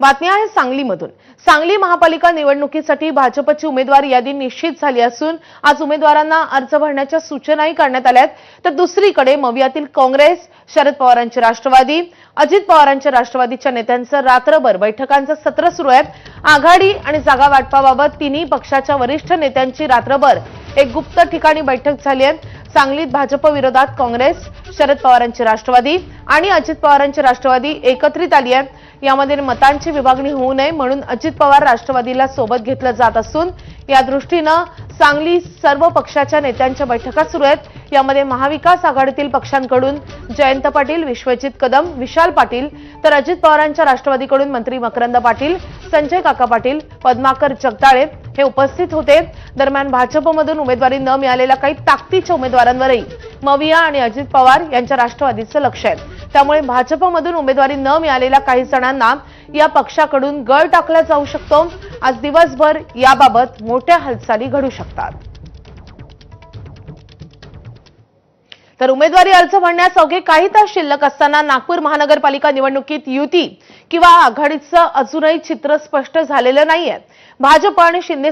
बातमी आहे सांगलीमधून। सांगली महापालिका निवडणुकीसाठी भाजपची उमेदवार यादी निश्चित झाली असून आज उमेदवारांना अर्ज भरण्याच्या सूचनाही करण्यात आल्या आहेत। तर दुसरीकडे मवियातील काँग्रेस, शरद पवारांचे राष्ट्रवादी, अजित पवारांच्या राष्ट्रवादीच्या नेत्यांचं रात्रभर बैठकांचं सत्र सुरू आहे। आघाडी आणि जागा वाटपाबाबत तिन्ही पक्षाच्या वरिष्ठ नेत्यांची रात्रभर एक गुप्त ठिकाणी बैठक झाली आहे। सांगलीत भाजप विरोधात काँग्रेस, शरद पवारांचे राष्ट्रवादी आणि अजित पवारांचे राष्ट्रवादी एकत्रित आली आहे। यामध्ये मतांची विभागणी होऊ नये म्हणून अजित पवार राष्ट्रवादीला सोबत घेतलं जात असून या दृष्टीनं सांगली सर्व पक्षाच्या नेत्यांच्या बैठका सुरू आहेत। यामध्ये महाविकास आघाडीतील पक्षांकडून जयंत पाटील, विश्वजित कदम, विशाल पाटील, तर अजित पवारांच्या राष्ट्रवादीकडून मंत्री मकरंद पाटील, संजय काका पाटील, पद्माकर जगदाळे हे उपस्थित होते। दरम्यान भाजपमधून उमेदवारी न मिळालेल्या काही ताकदीच्या उमेदवारांवरही मविया आणि अजित पवार यांच्या राष्ट्रवादीचं लक्ष आहे। त्यामुळे भाजपमधून उमेदवारी न मिळालेल्या काही जणांना या पक्षाकडून गळ टाकला जाऊ शकतो। आज दिवसभर याबाबत मोठ्या हालचाली घडू शकतात। तर उमेदवारी अर्ज भरण्यास अवघे काही तास शिल्लक असताना नागपूर महानगरपालिका निवडणुकीत युती किंवा आघाडीचं अजूनही चित्र स्पष्ट झालेलं नाहीये। भाजप आणि शिंदे